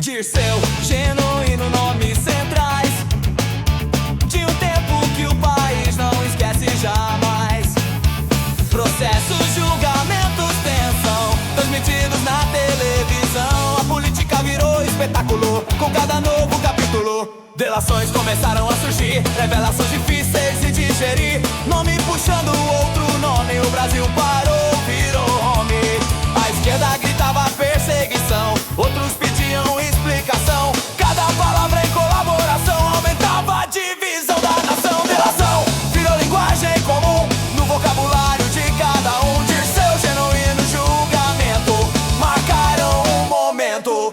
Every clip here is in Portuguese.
Dirceu, genuíno, nomes centrais de um tempo que o país não esquece jamais. Processos, julgamentos, tensão, transmitidos na televisão. A política virou espetáculo com cada novo capítulo. Delações começaram a surgir, revelações difíceis de digerir. Nome puxando outro nome, o Brasil parou, virou home. A esquerda gritava perseguição, outros pediam explicação. Cada palavra em colaboração aumentava a divisão da nação. Delação virou linguagem comum no vocabulário de cada um. Dirceu, genuíno, julgamento marcaram um momento.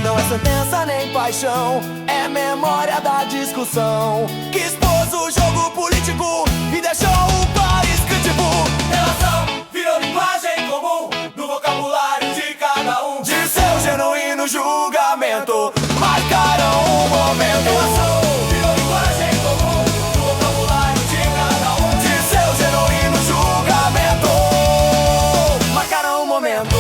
Não é sentença nem paixão, é memória da discussão que expôs o jogo político e deixou o país crítico. Delação virou linguagem comum no vocabulário de cada um. Dirceu, genuíno, julgamento marcaram um momento. Delação virou linguagem comum no vocabulário de cada um. Dirceu, genuíno, julgamento marcaram um momento.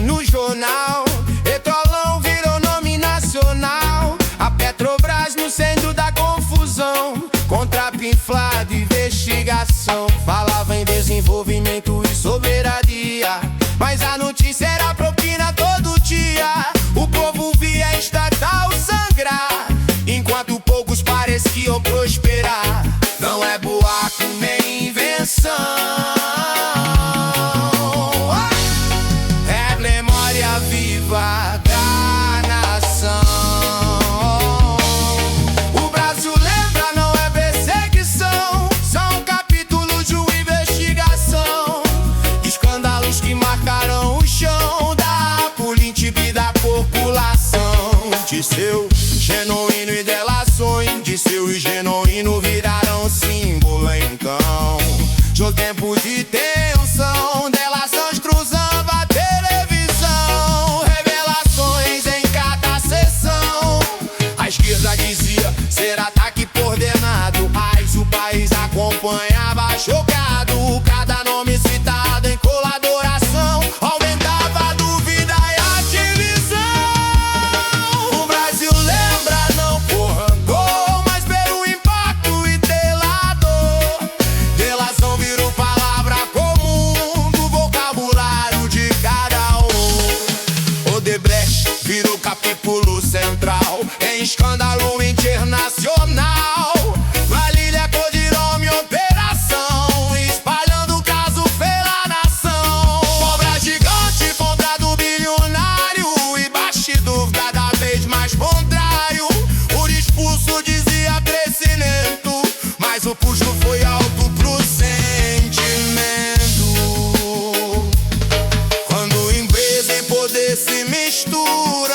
No jornal, Petrolão virou nome nacional. A Petrobras no centro da confusão, contrato inflado, investigação. Falava em desenvolvimento e soberania, mas a notícia era propina todo dia. O povo via estatal sangrar, enquanto poucos pareciam prosperar. Não é boato nem invenção, viva da nação. O Brasil lembra, não é perseguição, são capítulos de uma investigação. Escândalos que marcaram o chão da política e da população. Dirceu, genuíno e delações, Dirceu e genuíno viraram símbolo então. De um tempo de tensão, delações cruzando a televisão. A esquerda dizia ser ataque coordenado, mas o país acompanhava chocado. Cada nome citado em colaboração aumentava a dúvida e a divisão. O Brasil lembra não por rancor, mas pelo impacto e delador. Delação virou palavra comum do vocabulário de cada um. Odebrecht virou capítulo central em escândalo internacional. Valília codinome operação, espalhando o caso pela nação. Cobra gigante contra do bilionário e bastidor cada vez mais contrário. O discurso dizia crescimento, mas o puxo foi alto pro sentimento. Quando empresa e poder se misturam,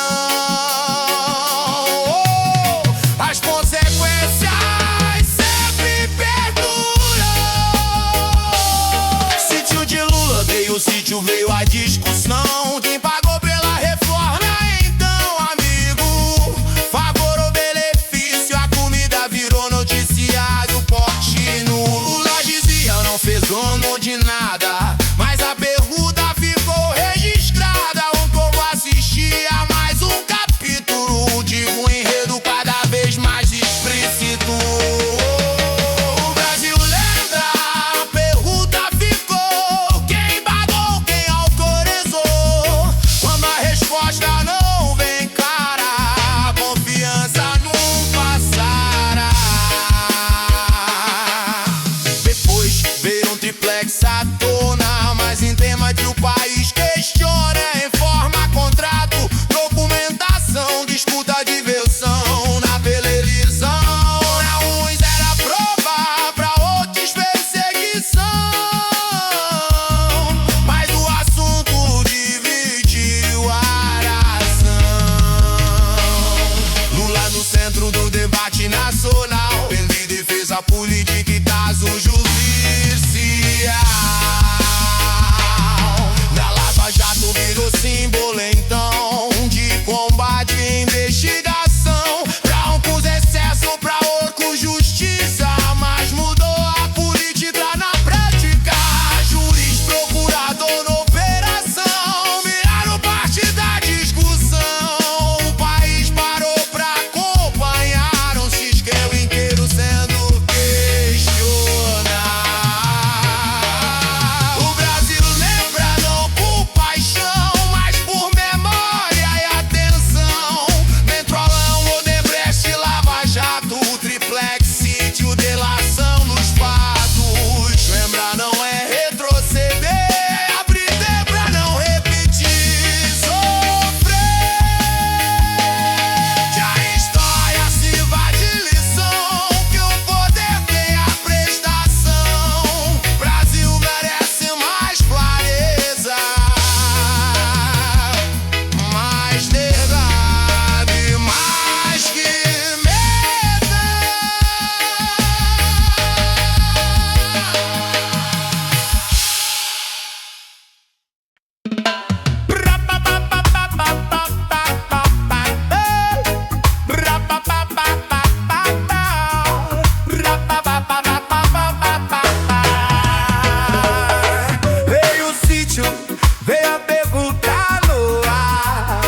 as consequências sempre perduram. Sítio de Lula veio, o sítio veio a discussão. Quem pagou pela reforma então, amigo? Favor ou benefício, a comida virou noticiário, porte a política e traz o judicial. Na Lava Jato virou símbolo então de combate e investigação. Pra um com excesso, pra outro com justiça. Mas mudou a política na prática. Juiz, procurador na operação viraram parte da discussão. O país parou pra acompanhar um sistema inteiro sendo questionado. O Brasil lembra não por paixão, mas por memória e atenção. Mentrolão, Odebrecht, Lava Jato, Triplex, sítio, delação nos fatos. Lembrar não é retroceder, abrir tempo pra não repetir, sofrer. Que a história sirva de lição, que o poder tenha prestação. Brasil merece mais clareza, mais verdade, mais que medo. Veio o sítio, veio a perguntar no ar,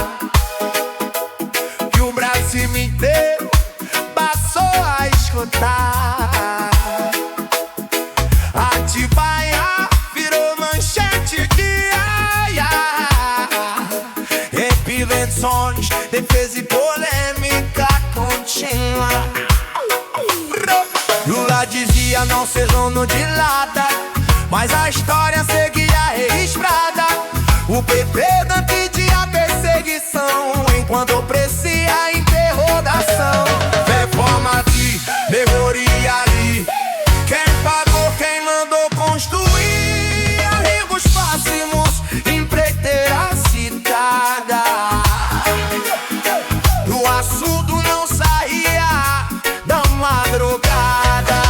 que o Brasil inteiro passou a escutar. Atibaia virou manchete diária, intervenções, defesa e polêmica contínua. Lula dizia não ser dono de lata, mas a história seguia registrada. O PP não pedia perseguição, enquanto oferecia a interrogação. Reforma aqui, melhoria ali, quem pagou, quem mandou construir? Amigos próximos, empreiteira citada. O assunto não saía da madrugada.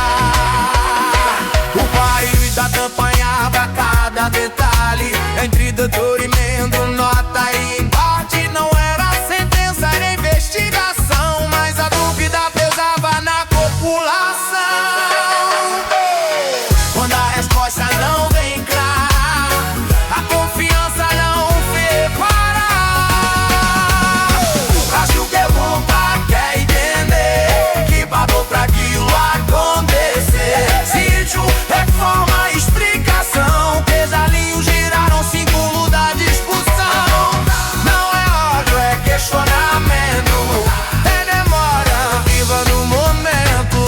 O país acompanhava cada detalhe, entre doutor e membro, nota e embate. Não era sentença, era investigação, mas a dúvida pesava na população. Quando a resposta não vem clara, a confiança não vê parar. O Brasil pergunta, quer entender, que pagou pra aquilo acontecer. Sítio, reforma, explicação, pesalinhos giraram símbolo da discussão. Não é ódio, é questionamento, é demora viva no momento.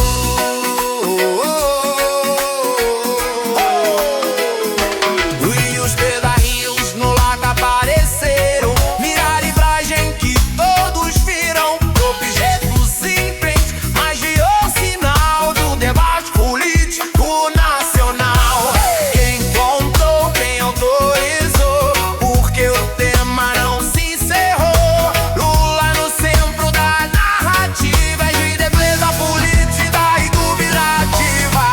E os pedalinhos no lago apareceram, miragem que todos viram. Objetos simples, mas de o sinal do debate político nacional. Quem contou, quem autorizou, porque o tema não se encerrou. Lula no centro da narrativa, de defesa política e cooperativa.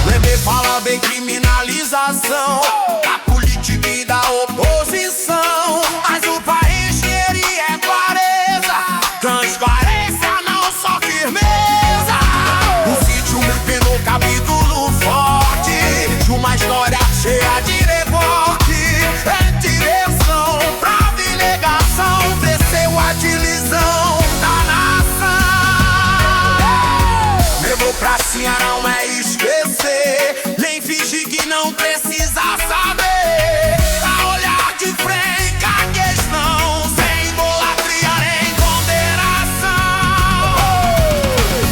Lembrei, fala bem criminalização da política e da oposição, mas o país queria clareza, transparência, não só firmeza. O sítio me penou capítulo forte de uma história cheia de recorte. É direção pra delegação, desceu a divisão da nação. Democracia não é esquecer, nem fingir que não precisa saber. A olhar de frente a questão, sem idolatria nem ponderação.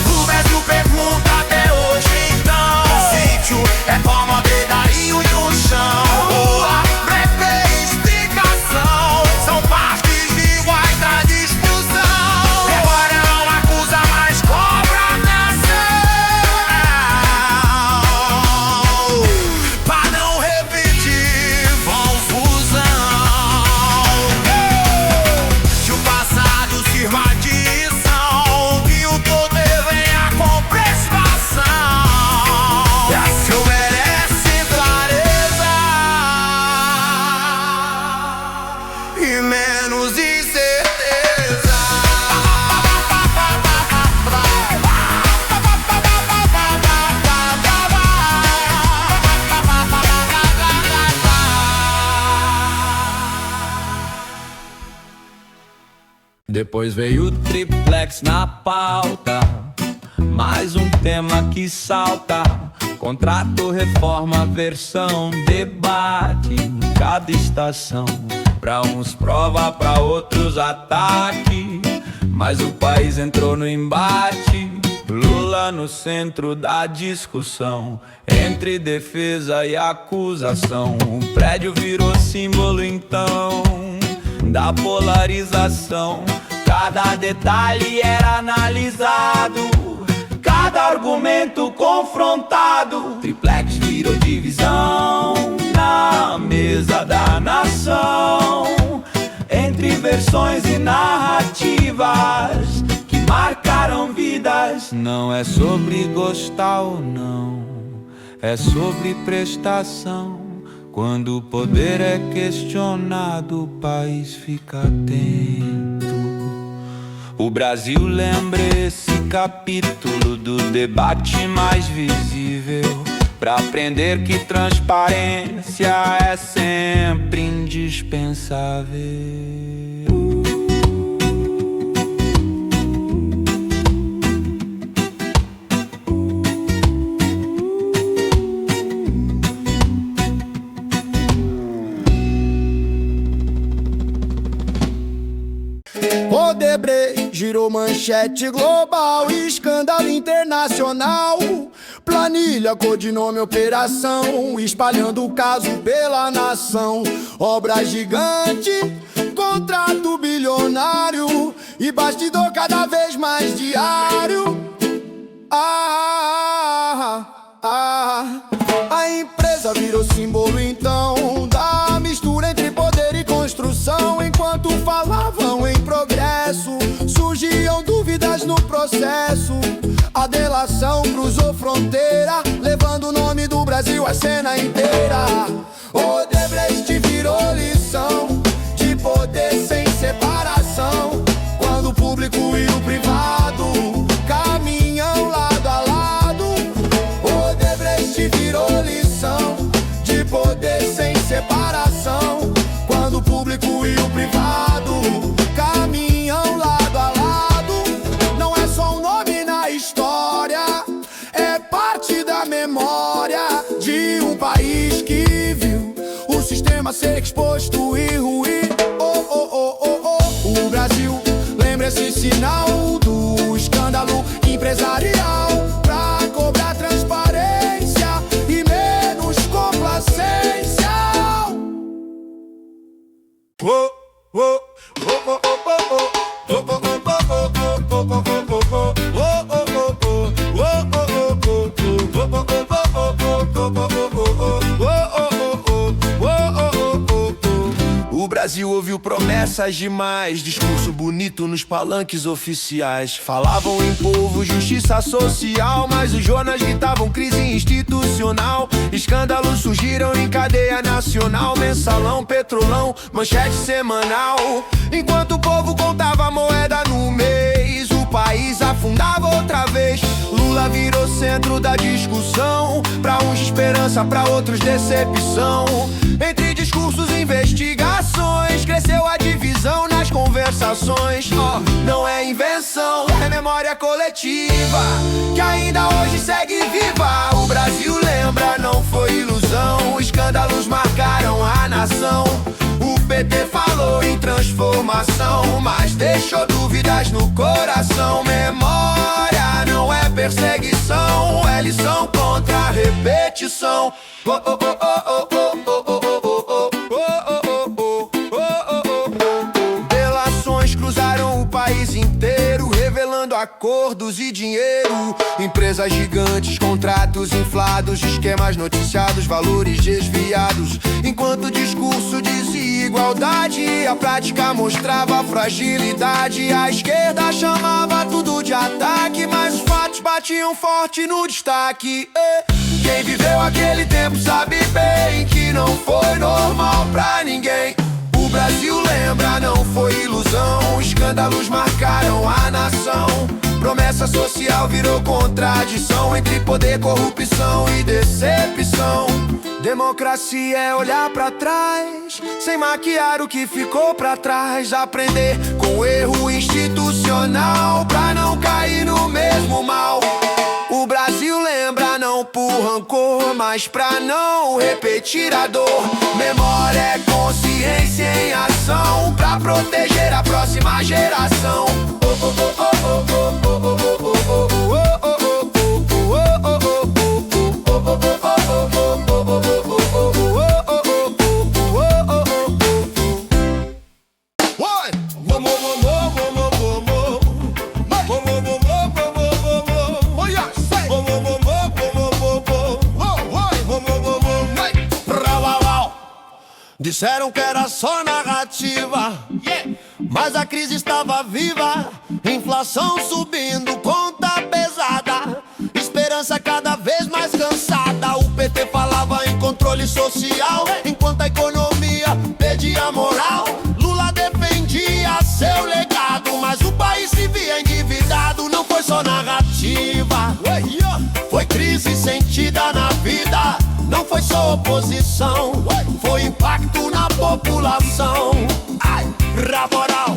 O Brasil pergunta até hoje então, sítio, reforma, pedalinho no chão. Depois veio o triplex na pauta, mais um tema que salta. Contrato, reforma, versão, debate em cada estação. Pra uns prova, pra outros ataque, mas o país entrou no embate. Lula no centro da discussão, entre defesa e acusação. O prédio virou símbolo então da polarização. Cada detalhe era analisado, cada argumento confrontado. Triplex virou divisão na mesa da nação, entre versões e narrativas que marcaram vidas. Não é sobre gostar ou não, é sobre prestação. Quando o poder é questionado, o país fica atento. O Brasil lembra esse capítulo do debate mais visível, pra aprender que transparência é sempre indispensável. Odebrecht girou manchete global, escândalo internacional. Planilha, codinome, operação, espalhando o caso pela nação. Obra gigante, contrato bilionário e bastidor cada vez mais diário. A empresa virou símbolo então da mistura entre poder e construção. Enquanto falavam em progresso, surgiam dúvidas no processo. A delação cruzou fronteira, levando o nome do Brasil à cena inteira. Odebrecht virou lição de poder sem separação, quando o público e o privado caminham lado a lado. Odebrecht virou lição de poder sem separação, quando o público e o privado caminham lado a lado. Não é só um nome na história, é parte da memória de um país que viu o sistema ser exposto e ruir. O Brasil lembra esse sinal do escândalo empresarial, pra cobrar transparência e menos complacência. O Brasil ouviu promessas demais, discurso bonito nos palanques oficiais. Falavam em povo, justiça social, mas os jornais gritavam crise institucional. Escândalos surgiram em cadeia nacional, mensalão, petrolão, manchete semanal. Enquanto o povo contava moeda no mês, o país afundava outra vez. Lula virou centro da discussão, pra uns esperança, pra outros decepção. Entre discursos e investigações, cresceu a divisão nas conversações. Não é invenção, é memória coletiva que ainda hoje segue viva. O Brasil lembra, não foi ilusão, escândalos marcaram a nação. O PT falou em transformação, mas deixou dúvidas no coração. Memória não é perseguição, é lição contra a repetição. Delações cruzaram o país inteiro, revelando acordos e dinheiro. Empresas gigantes, contratos inflados, esquemas noticiados, valores desviados. Enquanto o discurso dizia igualdade, a prática mostrava fragilidade. A esquerda chamava tudo de ataque, mas os fatos batiam forte no destaque. Quem viveu aquele tempo sabe bem que não foi normal pra ninguém. O Brasil lembra, não foi ilusão, escândalos marcaram a nação. Promessa social virou contradição, entre poder, corrupção e decepção. Democracia é olhar pra trás, sem maquiar o que ficou pra trás. Aprender com o erro institucional, pra não cair no mesmo mal. O Brasil lembra não por rancor, mas pra não repetir a dor. Memória é consciência em ação, pra proteger a próxima geração. Disseram que era só narrativa, mas a crise estava viva. Inflação subindo, conta pesada, esperança cada vez mais cansada. O PT falava em controle social, enquanto a economia pedia moral. Lula defendia seu legado, mas o país se via endividado. Não foi só narrativa, foi crise sentida na vida. Não foi só oposição, foi impacto na população. Ravoral,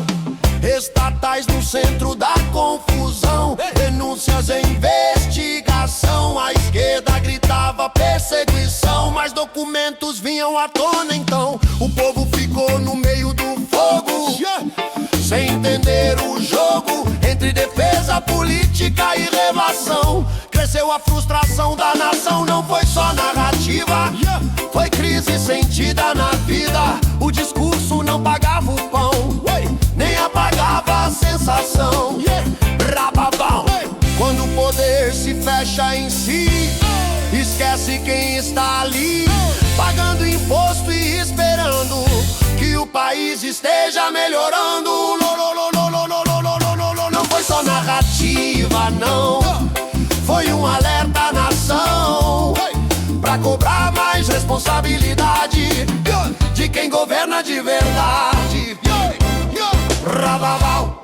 estatais no centro da confusão, denúncias em investigação. A esquerda gritava perseguição, mas documentos vinham à tona então. O povo ficou no meio do fogo, sem entender o jogo entre defesa, política e relação. Cresceu a frustração da nação, não foi só narrativa, foi crise sentida na vida. O discurso não pagava o pão, nem apagava a sensação. Rababão. Quando o poder se fecha em si, esquece quem está ali, pagando imposto e esperando que o país esteja melhorando. Não foi só narrativa, não, foi um alerta à nação, pra cobrar mais responsabilidade de quem governa de verdade. Rababau.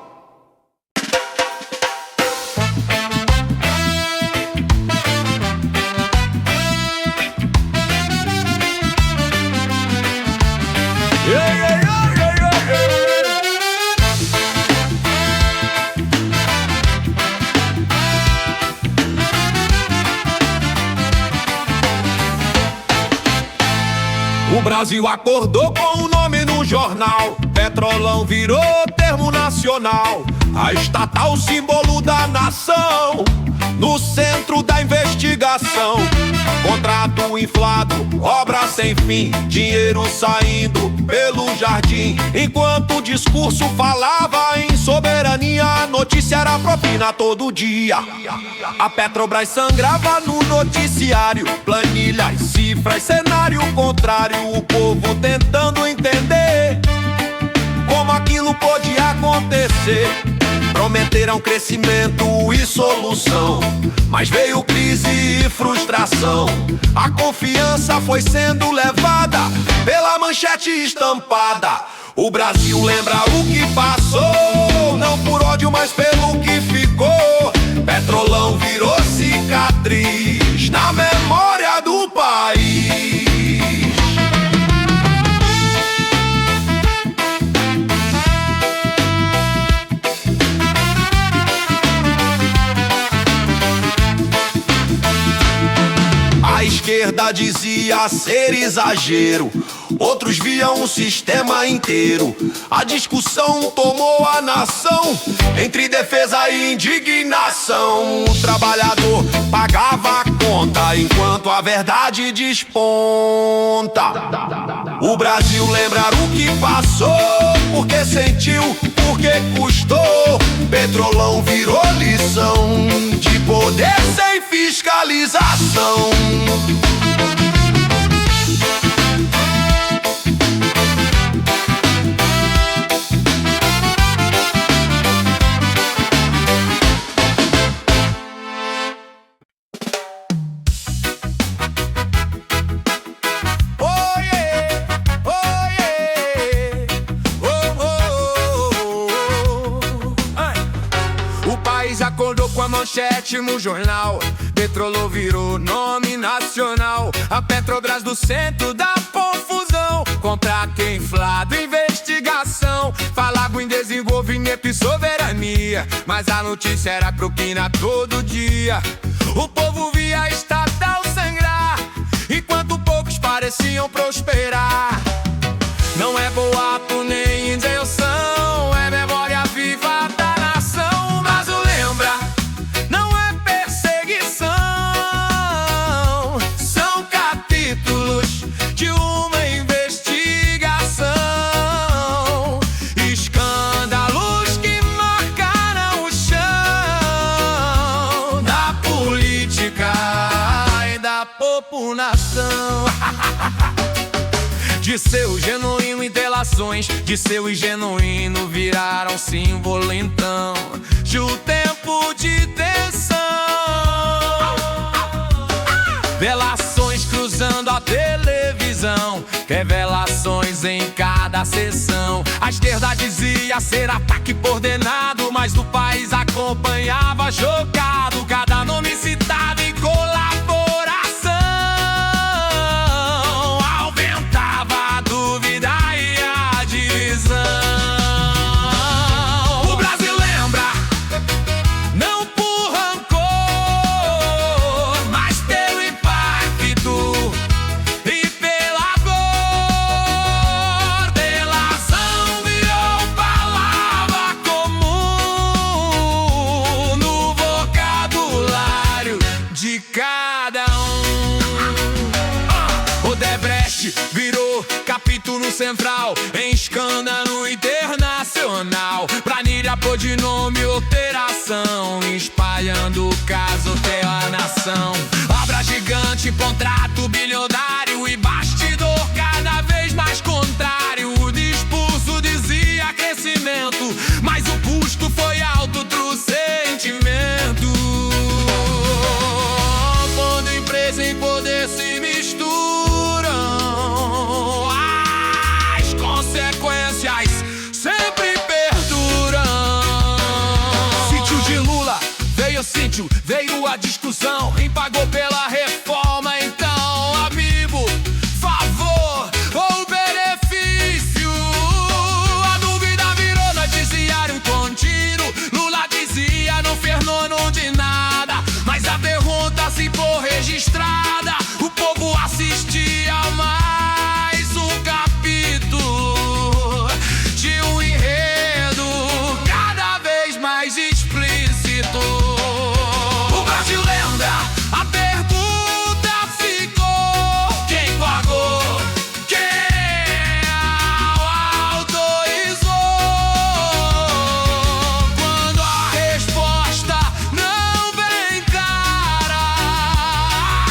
O Brasil acordou com o nome no jornal, Petrolão virou termo nacional. A estatal, símbolo da nação, no centro da investigação. Contrato inflado, obra sem fim, dinheiro saindo pelo jardim. Enquanto o discurso falava em soberania, a notícia era propina todo dia. A Petrobras sangrava no noticiário, planilhas, cifras, cenário contrário. O povo tentando entender como aquilo podia acontecer. Prometeram crescimento e solução, mas veio crise e frustração. A confiança foi sendo levada pela manchete estampada. O Brasil lembra o que passou, não por ódio, mas pelo que ficou. Petrolão virou cicatriz na memória do país. A esquerda dizia ser exagero, outros viam o sistema inteiro. A discussão tomou a nação entre defesa e indignação. O trabalhador pagava a conta enquanto a verdade desponta. O Brasil lembra o que passou, porque sentiu, porque custou. Petrolão virou lição de poder sem fiscalização. manchete no jornal. Petrolão virou nome nacional. A Petrobras do centro da confusão. Contrato inflado, investigação. Falava em desenvolvimento e soberania, mas a notícia era propina todo dia. O povo via a estatal sangrar, enquanto poucos pareciam prosperar. Não é boato nem invenção, é memória viva da nação. Mas o lembra, não é perseguição, são capítulos de uma investigação. Escândalos que marcaram o chão da política e da população. De seu genuíno e delações, de seu e genuíno viraram símbolo então de um tempo de tensão. Delações cruzando a televisão, revelações em cada sessão. A esquerda dizia ser ataque coordenado, mas o país acompanhava chocado cada nome citado em colaboração. O Brasil lembra, não por rancor, mas pelo impacto e pela dor. Delação virou palavra comum no vocabulário de cada um. Odebrecht virou capítulo central em escândalo internacional. Planilha pôr de nome alteração, espalhando o caso até a nação. Obra gigante, contrato bilionário e bastidor cada vez mais contrário. O discurso dizia crescimento, mas o custo foi alto pro sentimento. Quando empresa e poder se misturam, as consequências sempre perduram. Sítio de Lula, veio o sítio, veio a discussão. Quem pagou pela reforma então, amigo, favor ou benefício? A dúvida virou noticiário contínuo. Lula dizia não fez nono de nada, mas a pergunta se for registrada. O povo assistia a mais um capítulo de um enredo cada vez mais explícito. O Brasil lembra, a pergunta ficou: quem pagou? Quem autorizou? Quando a resposta não vem clara, a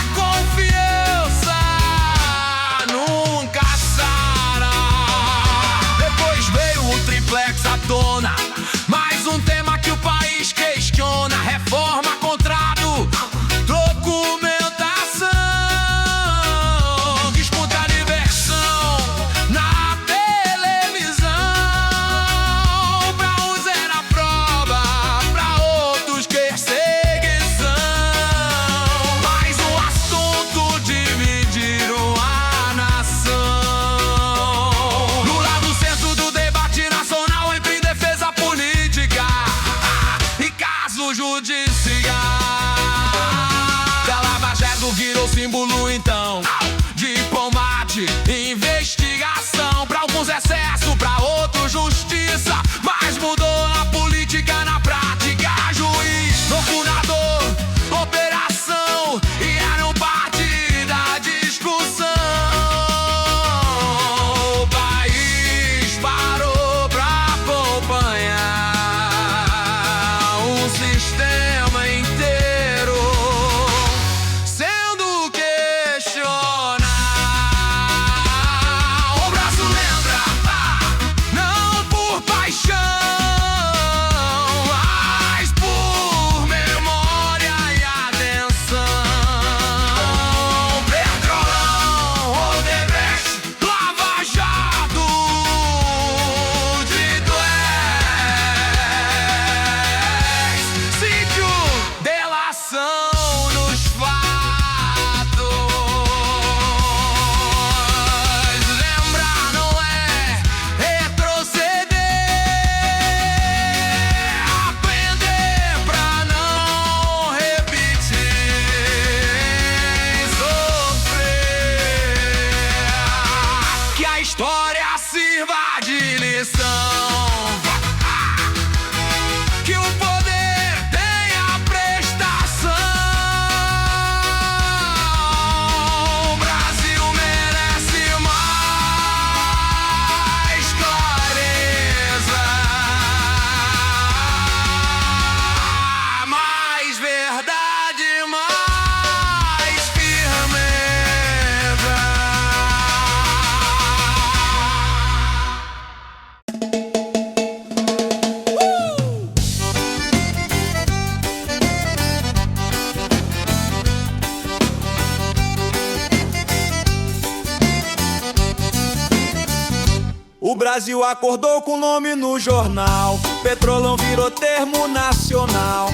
Brasil acordou com o nome no jornal. Petrolão virou termo nacional.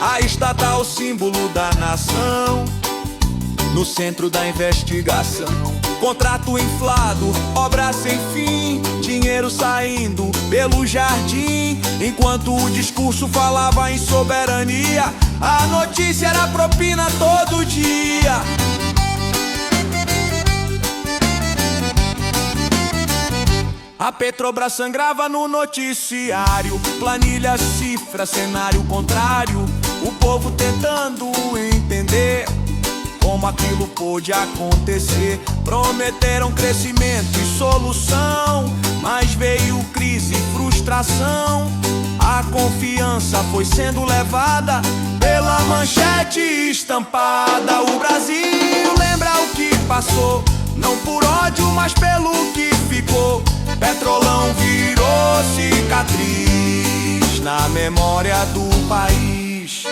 A estatal, símbolo da nação. No centro da investigação, contrato inflado, obra sem fim, dinheiro saindo pelo jardim. Enquanto o discurso falava em soberania, a notícia era propina todo dia. A Petrobras sangrava no noticiário, planilha, cifra, cenário contrário. O povo tentando entender como aquilo pôde acontecer. Prometeram crescimento e solução, mas veio crise e frustração. A confiança foi sendo levada pela manchete estampada. O Brasil lembra o que passou, não por ódio, mas pelo que ficou. Petrolão virou cicatriz na memória do país.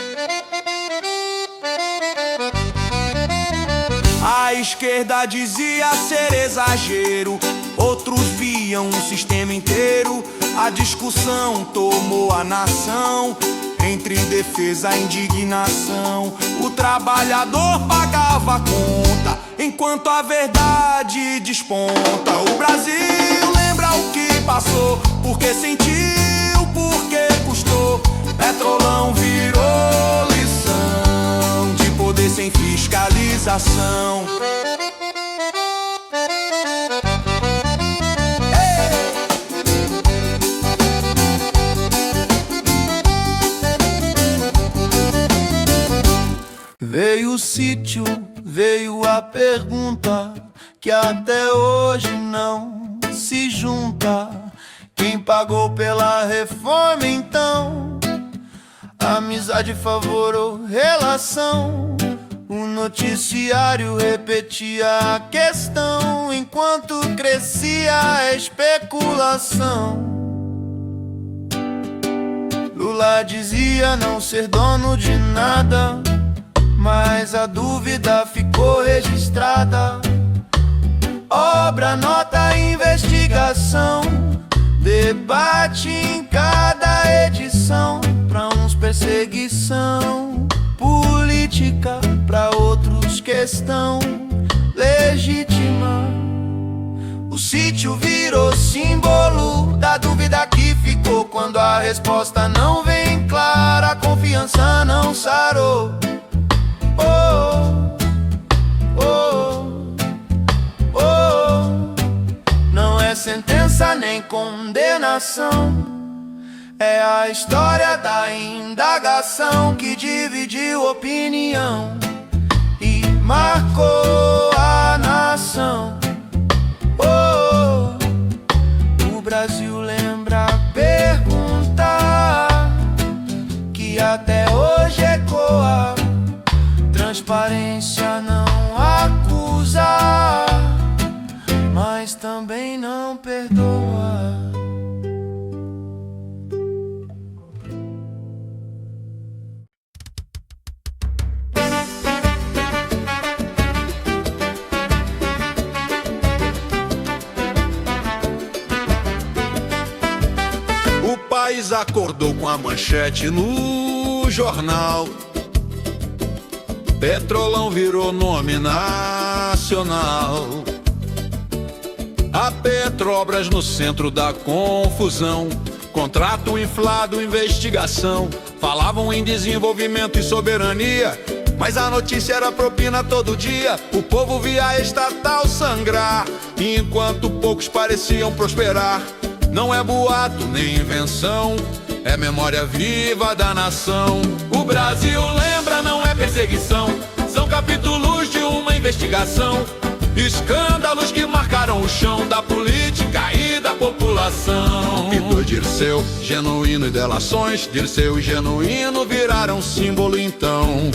A esquerda dizia ser exagero, outros viam o sistema inteiro. A discussão tomou a nação, entre defesa e indignação. O trabalhador pagava a conta, enquanto a verdade desponta. O Brasil lembra o que passou, porque sentiu, porque custou. Petrolão virou lição de poder sem fiscalização. Veio o sítio, veio a pergunta que até hoje não se junta. Quem pagou pela reforma então? Amizade, favor ou relação? O noticiário repetia a questão, enquanto crescia a especulação. Lula dizia não ser dono de nada, mas a dúvida ficou registrada. Obra, nota, investigação, debate em cada edição. Pra uns perseguição política, pra outros questão legítima. O sítio virou símbolo da dúvida que ficou. Quando a resposta não vem clara, a confiança não sarou. Não é sentença nem condenação, é a história da indagação que dividiu opinião e marcou a nação. O Brasil lembra a pergunta que até hoje ecoa. Transparência não acusa, mas também não perdoa. O país acordou com a manchete no jornal. Petrolão virou nome nacional. A Petrobras no centro da confusão. Contrato inflado, investigação. Falavam em desenvolvimento e soberania, mas a notícia era propina todo dia. O povo via a estatal sangrar, enquanto poucos pareciam prosperar. Não é boato nem invenção, é memória viva da nação. O Brasil lembra, não é perseguição, são capítulos de uma investigação. Escândalos que marcaram o chão da política e da população. Pintor Dirceu, Genuíno e delações. Dirceu e Genuíno viraram símbolo então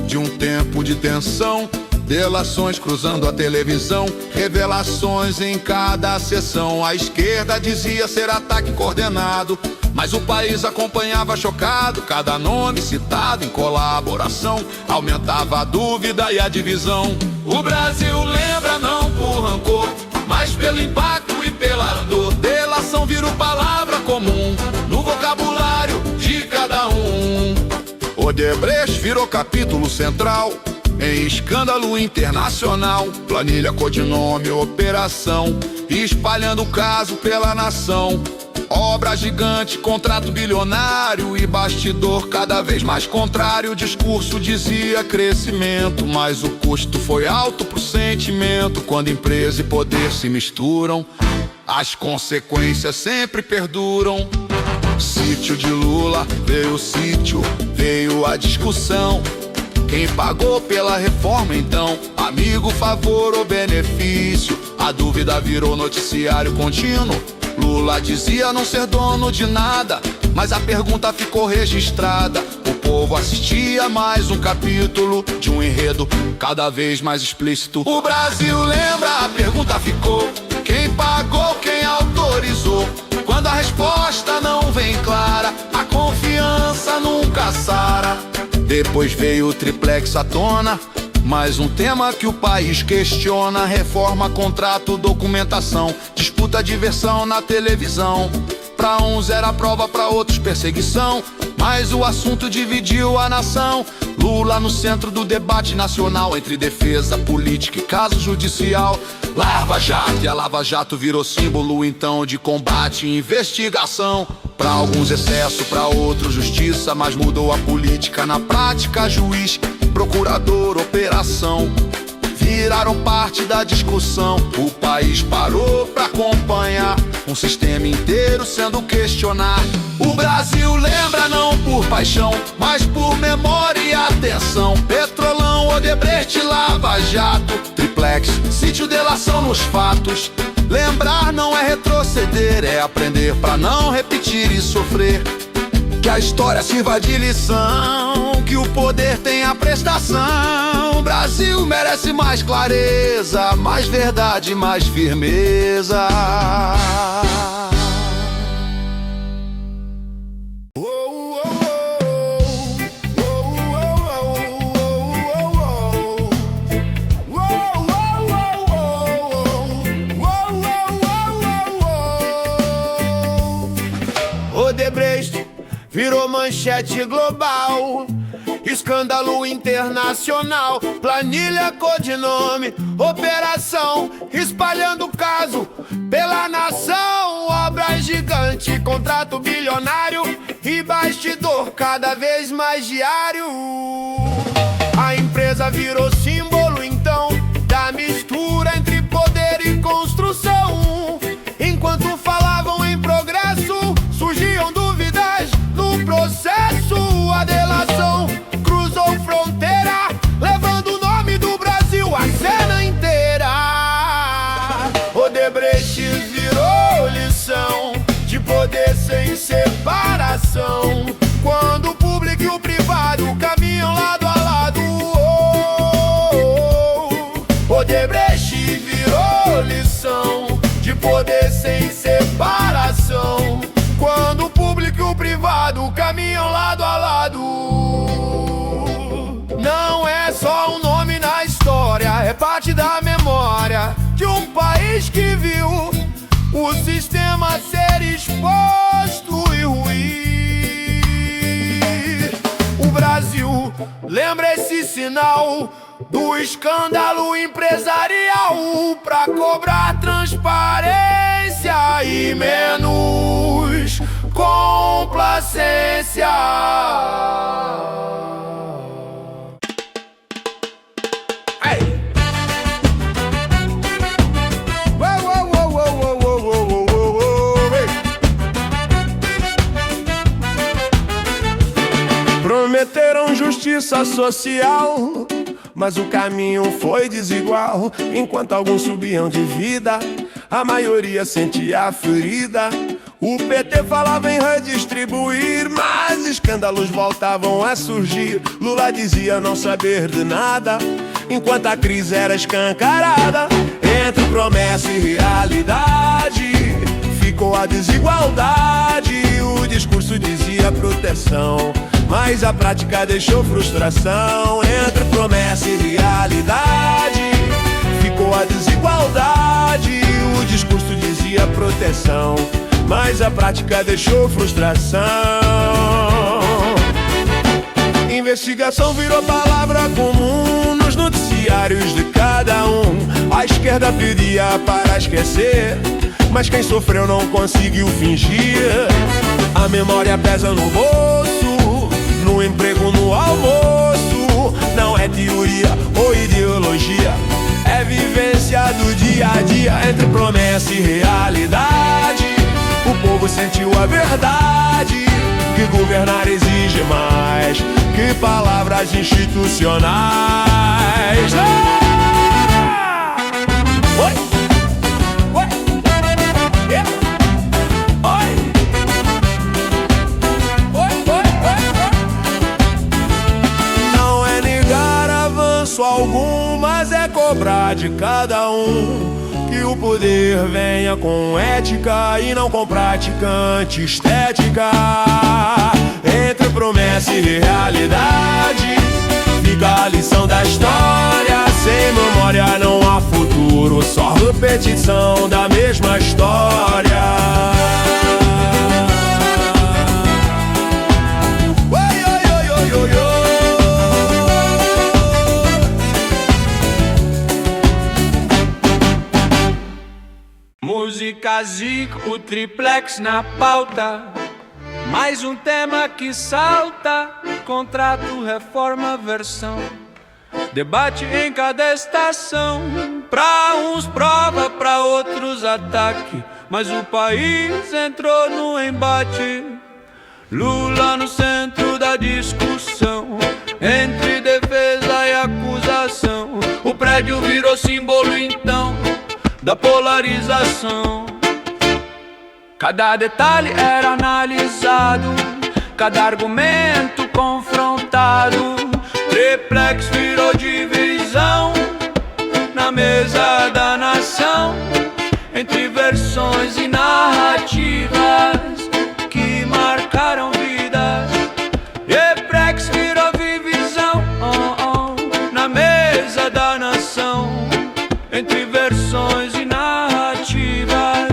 de um tempo de tensão. Delações cruzando a televisão, revelações em cada sessão. A esquerda dizia ser ataque coordenado, mas o país acompanhava chocado. Cada nome citado em colaboração aumentava a dúvida e a divisão. O Brasil lembra não por rancor, mas pelo impacto e pela dor. Delações operação virou palavra comum no vocabulário de cada um. Odebrecht virou capítulo central em escândalo internacional. Planilha, codinome, operação, espalhando o caso pela nação. Obra gigante, contrato bilionário e bastidor cada vez mais contrário. O discurso dizia crescimento, mas o custo foi alto pro sentimento. Quando empresa e poder se misturam, as consequências sempre perduram. Sítio de Lula, veio o sítio, veio a discussão. Quem pagou pela reforma então? Amigo, favor ou benefício? A dúvida virou noticiário contínuo. Lula dizia não ser dono de nada, mas a pergunta ficou registrada. O povo assistia mais um capítulo de um enredo cada vez mais explícito. O Brasil lembra, a pergunta ficou: quem pagou, quem autorizou? Quando a resposta não vem clara, a confiança nunca sara. Depois veio o triplex à tona, mais um tema que o país questiona. Reforma, contrato, documentação, disputa, diversão na televisão. Pra uns era prova, pra outros perseguição, mas o assunto dividiu a nação. Lula no centro do debate nacional, entre defesa, política e caso judicial. Lava Jato, e a Lava Jato virou símbolo então de combate e investigação. Pra alguns excesso, pra outros justiça, mas mudou a política na prática. Juiz, procurador, operação viraram parte da discussão. O país parou pra acompanhar um sistema inteiro sendo questionado. O Brasil lembra não por paixão, mas por memória e atenção. Petrolão, Odebrecht, Lava Jato, triplex, sítio, delação nos fatos. Lembrar não é retroceder, é aprender pra não repetir e sofrer. Que a história sirva de lição, que o poder tenha prestação. O Brasil merece mais clareza, mais verdade, mais firmeza. Odebrecht virou manchete global, escândalo internacional. Planilha, codinome, operação, espalhando o caso pela nação. Obra gigante, contrato bilionário e bastidor cada vez mais diário. A empresa virou símbolo então da mistura entre poder e construção. Enquanto falavam em progresso, surgiam dúvidas no processo. A delação cruzou fronteira, levando o nome do Brasil à cena inteira. Odebrecht virou lição de poder sem separação. Quando o público e o privado caminham lado a lado. Odebrecht virou lição de poder sem separação. Quando o público e o privado caminham lado a lado. Não é só um nome na história, é parte da memória de um país que viu o sistema ser exposto e ruir. O Brasil lembra esse sinal do escândalo empresarial pra cobrar transparência e menos complacência. Hey! Prometeram justiça social, mas o caminho foi desigual. Enquanto alguns subiam de vida, a maioria sentia a ferida. O PT falava em redistribuir, mas escândalos voltavam a surgir. Lula dizia não saber de nada, enquanto a crise era escancarada. Entre promessa e realidade ficou a desigualdade. O discurso dizia proteção, mas a prática deixou frustração. Entre promessa e realidade ficou a desigualdade. O discurso dizia proteção, a prática deixou frustração. Investigação virou palavra comum nos noticiários de cada um. A esquerda pedia para esquecer, mas quem sofreu não conseguiu fingir. A memória pesa no bolso, no emprego, no almoço. Não é teoria ou ideologia, é vivência do dia a dia. Entre promessa e realidade, o povo sentiu a verdade, que governar exige mais que palavras institucionais. Oi! Oi! Yeah! Oi! Oi, oi, oi, oi! Não é negar avanço algum, mas é cobrar de cada um que o poder venha com ética e não com prática antiestética. Entre promessa e realidade fica a lição da história. Sem memória não há futuro, só repetição da mesma história. Oi, oi, oi, oi, oi, oi. Música Zico, o triplex na pauta. Mais um tema que salta: contrato, reforma, versão. Debate em cada estação. Pra uns prova, pra outros ataque, mas o país entrou no embate. Lula no centro da discussão, entre defesa e acusação. O prédio virou símbolo então da polarização. Cada detalhe era analisado, cada argumento confrontado. Triplex virou divisão na mesa da nação, entre versões e narrativas que marcaram vidas. Triplex virou divisão na mesa da nação, entre versões e narrativas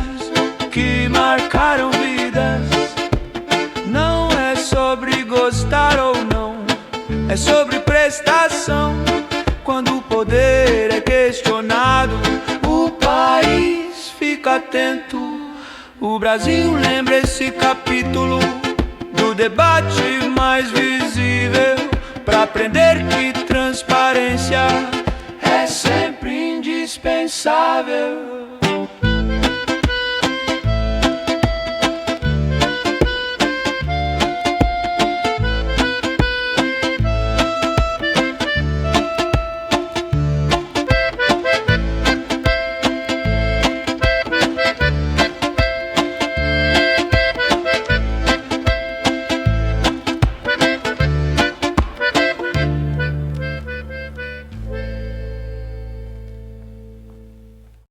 que marcaram vidas. Não é sobre gostar ou não, é sobre prestação. Quando o poder é questionado, o país fica atento. O Brasil lembra esse capítulo do debate mais visível, pra aprender que transparência é sempre indispensável.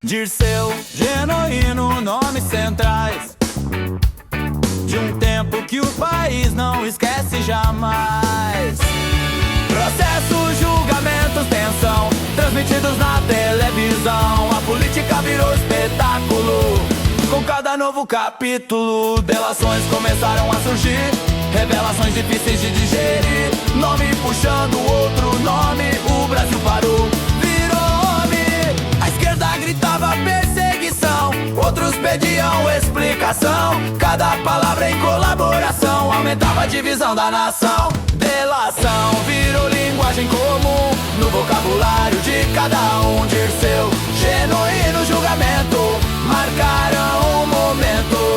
Dirceu, genuíno, nomes centrais de um tempo que o país não esquece jamais. Processos, julgamentos, tensão, transmitidos na televisão. A política virou espetáculo com cada novo capítulo. Delações começaram a surgir, revelações difíceis de digerir. Nome puxando outro nome, o Brasil parou, gritava perseguição, outros pediam explicação. Cada palavra em colaboração aumentava a divisão da nação. Delação virou linguagem comum no vocabulário de cada um. Dirceu, genuíno julgamento marcaram o momento.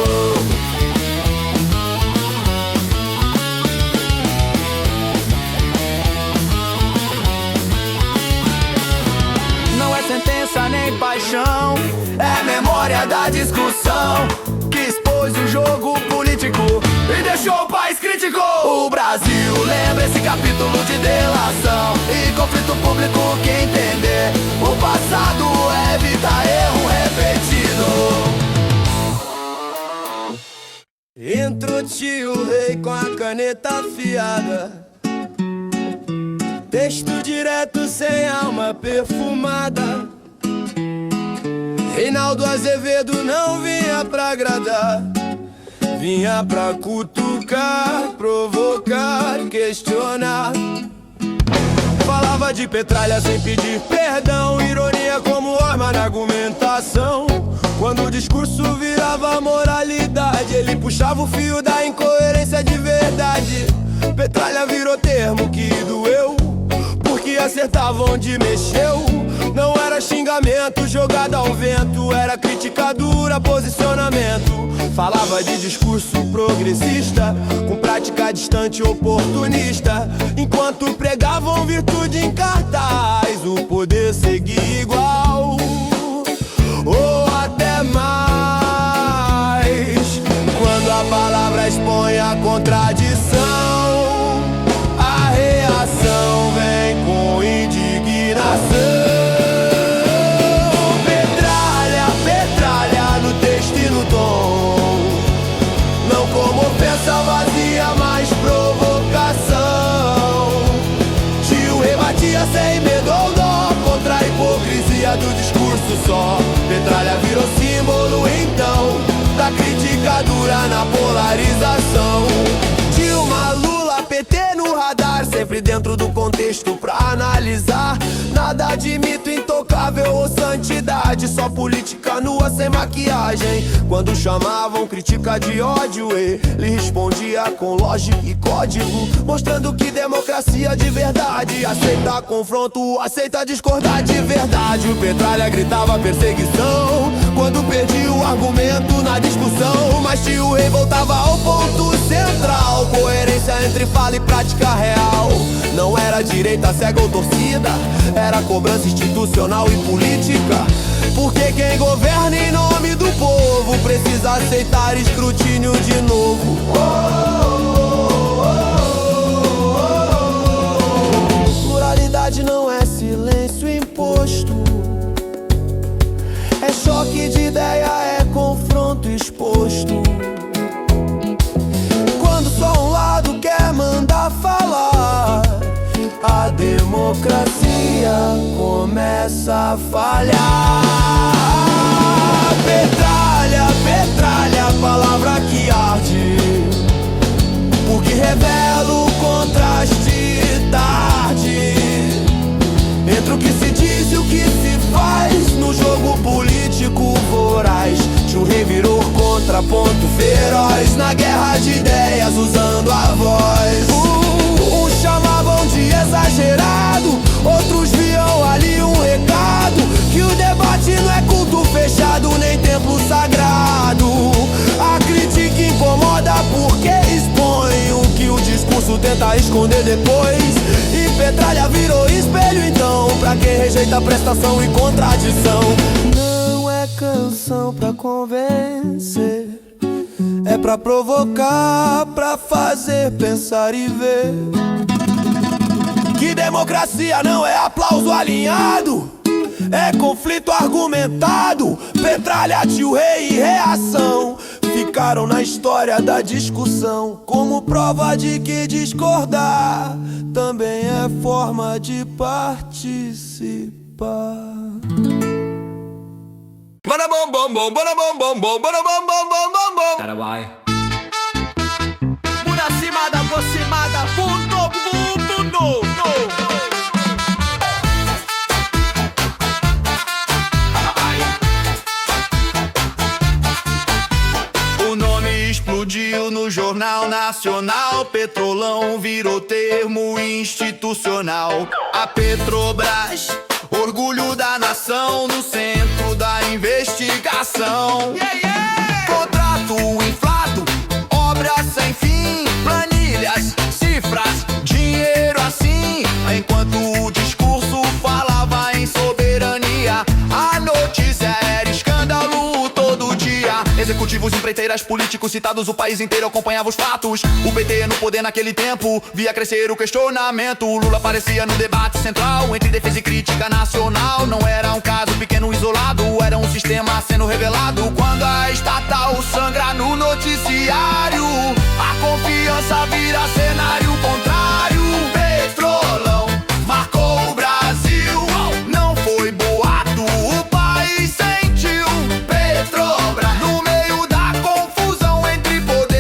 Sentença nem paixão, é memória da discussão que expôs o jogo político e deixou o país crítico. O Brasil lembra esse capítulo de delação e conflito público que entender o passado evita erro repetido. Entrou tio rei com a caneta afiada, texto direto sem alma perfumada. Reinaldo Azevedo não vinha pra agradar, vinha pra cutucar, provocar, questionar. Falava de petralha sem pedir perdão, ironia como arma na argumentação. Quando o discurso virava moralidade, ele puxava o fio da incoerência de verdade. Petralha virou termo que doeu, porque acertava onde mexeu. Não era xingamento jogado ao vento, era crítica dura, posicionamento. Falava de discurso progressista, com prática distante oportunista. Enquanto pregavam virtude em cartaz, o poder seguia igual, ou até mais. Quando a palavra expõe a contradição, a reação vem com indignação. Petralha, petralha no texto e no tom, não como ofensa vazia, mas provocação. Tio rebatia sem medo ou dó contra a hipocrisia do discurso só. Petralha virou símbolo então da crítica dura na polarização. Dilma, Lula, PT no radar, sempre dentro do contexto pra analisar. Nada de mito intocável ou santidade, só política nua sem maquiagem. Quando chamavam crítica de ódio, ele respondia com lógica e código, mostrando que democracia de verdade aceita confronto, aceita discordar de verdade. O Petralha gritava perseguição quando perdia o argumento na discussão, mas tio Rei voltava ao ponto central, coerência entre fala e prática real. Não era direita cega ou torcida, era cobrança institucional e política. Porque quem governa em nome do povo precisa aceitar escrutínio de novo. Pluralidade não é silêncio imposto, é choque de ideia, é confronto exposto. Quando só um lado quer mandar falar, a democracia começa a falhar. Petralha, petralha, palavra que arde, porque revela o contraste tarde entre o que se diz e o que se faz no jogo político voraz. Tio Rei virou contraponto feroz na guerra de ideias usando a voz. Uns chamavam de exagerado, outros viam ali um recado, que o debate não é culto fechado nem templo sagrado. A crítica incomoda porque expõe o que o discurso tenta esconder depois. E Petralha virou espelho então pra quem rejeita prestação e contradição. Não é canção pra convencer, é pra provocar, pra fazer pensar e ver que democracia não é aplauso alinhado, é conflito argumentado. Petralha, tio Rei e reação ficaram na história da discussão como prova de que discordar também é forma de participar. Bora bom bom bom, bora bom bom bom, bora bom bom bom bom bom. Carabai. Por acima da aproximada, fundo. O nome explodiu no Jornal Nacional, Petrolão virou termo institucional. A Petrobras, orgulho da nação, no centro da investigação. Contrato inflado, obras sem fim, planilhas, cifras, dinheiro assim. Enquanto o discurso falava em soberania, a notícia era escândalo todo dia. Executivos, empreiteiras, políticos citados, o país inteiro acompanhava os fatos. O PT no poder naquele tempo via crescer o questionamento. O Lula aparecia no debate central entre defesa e crítica nacional. Não era um caso pequeno isolado, era um sistema sendo revelado. Quando a estatal sangra no noticiário, a confiança vira cenário contrário. Petrolão marcou o Brasil, não foi boato, o país sentiu. Petrobras no meio da confusão entre poder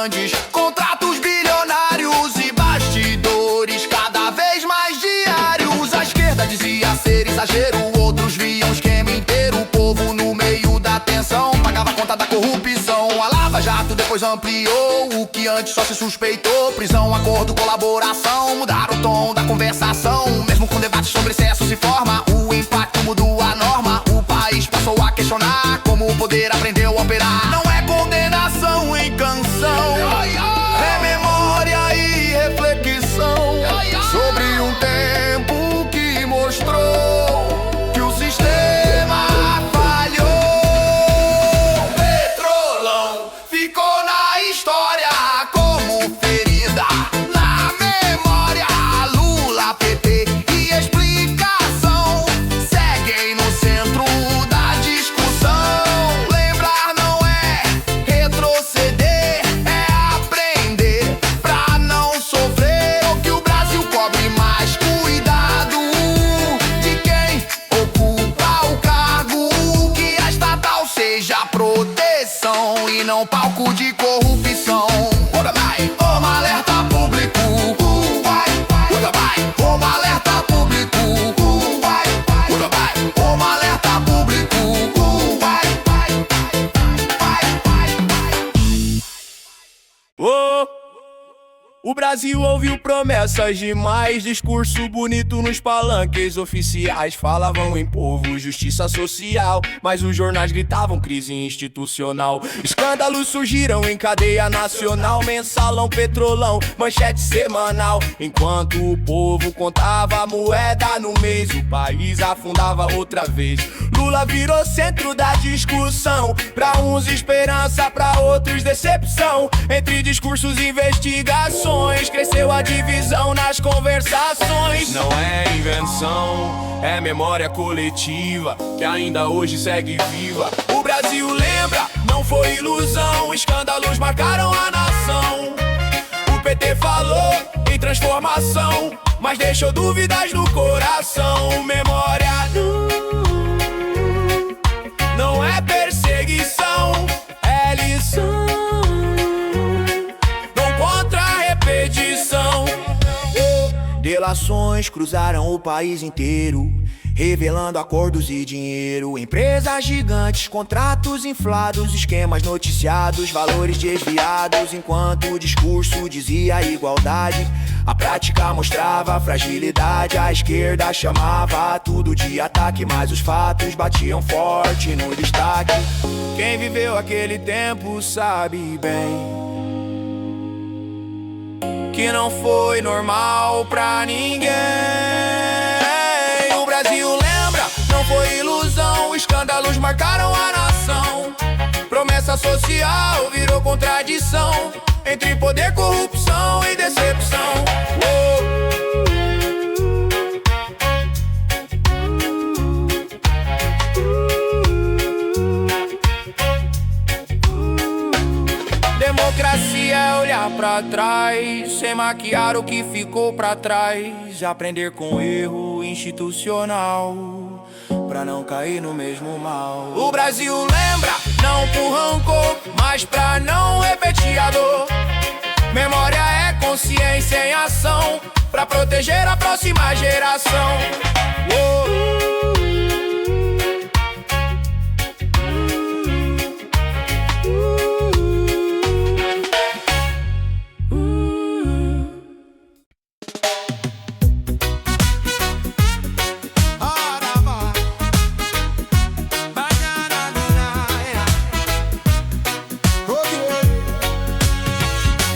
grandes, contratos bilionários e bastidores cada vez mais diários. A esquerda dizia ser exagero, outros viam o esquema inteiro. O povo no meio da tensão pagava a conta da corrupção. A Lava Jato depois ampliou o que antes só se suspeitou. Prisão, acordo, colaboração, mudaram o tom da conversação. Mesmo com debate sobre excesso se forma, o impacto mudou a norma. O país passou a questionar como o poder aprendeu a operar. Não é condenação em canção, é memória e reflexão sobre um tempo que mostrou que o sistema falhou. Petrolão ficou na história como ferida na memória. Lula, PT e explicação seguem no centro da discussão. Lembrar não é retroceder, é aprender pra não sofrer. Ou que o Brasil cobre mais cuidado de quem ocupa o cargo. Que a estatal seja proteção e não palco de corrupção. Ora vai, uma alerta público, ora vai, uma alerta público, ora vai, uma alerta público, Oh, o Brasil ouviu promessas demais, discurso bonito nos palanques oficiais. Falavam em povo, justiça social, mas os jornais gritavam crise institucional. Escândalos surgiram em cadeia nacional, mensalão, petrolão, manchete semanal. Enquanto o povo contava a moeda no mês, o país afundava outra vez. Lula virou centro da discussão, pra uns esperança, pra outros decepção. Entre discursos e investigações, cresceu a divisão nas conversações. Não é invenção, é memória coletiva que ainda hoje segue viva. O Brasil lembra, não foi ilusão, escândalos marcaram a nação. O PT falou em transformação, mas deixou dúvidas no coração. Memória não é perseguição, é lição, não contra a repetição. Delações cruzaram o país inteiro, revelando acordos e dinheiro. Empresas gigantes, contratos inflados, esquemas noticiados, valores desviados. Enquanto o discurso dizia igualdade, a prática mostrava fragilidade. A esquerda chamava tudo de ataque, mas os fatos batiam forte no destaque. Quem viveu aquele tempo sabe bem que não foi normal pra ninguém. O Brasil lembra, não foi ilusão, escândalos marcaram a nação. Promessa social virou contradição, entre poder, corrupção e decepção. Democracia é olhar pra trás, sem maquiar o que ficou pra trás. Aprender com erro institucional, pra não cair no mesmo mal. O Brasil lembra, não por rancor, mas pra não repetir a dor. Memória é consciência em ação, pra proteger a próxima geração.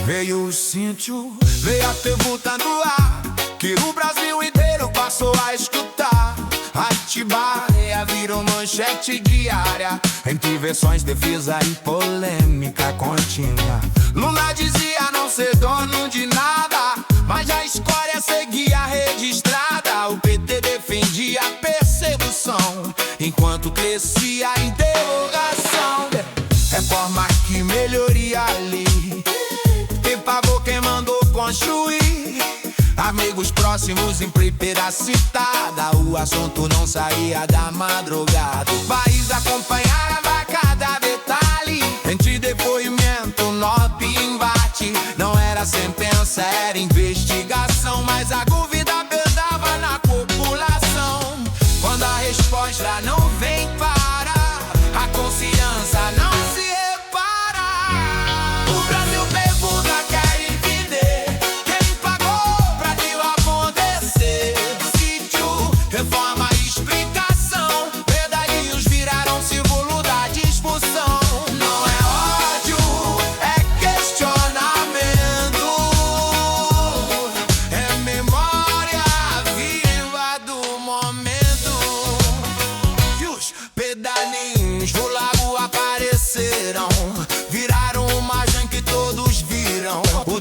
Veio o sítio, veio a tributa no ar, que o Brasil inteiro passou a escutar. Atibaia virou manchete diária, entre versões, defesa e polêmica contínua. Lula dizia não ser dono de nada, mas a escória seguia registrada. O PT defendia a perseguição, enquanto crescia a interrogação. Reforma que melhoria ali, quem pagou, quem mandou construir. Amigos próximos em primeira citada, o assunto não saía da madrugada. O país acompanhava cada detalhe, entre depoimento, nota e embate. mas a dúvida pesava na população. Quando a resposta não vem para, a consciência não se repara. O Brasil pergunta, quer entender quem pagou pra aquilo acontecer. Sítio, reforma, explicação, pedalinhos viraram símbolo da discussão. Não é ódio, é questionamento, é memória viva do momento. E os pedalinhos do lago apareceram, viraram uma imagem que todos viram. O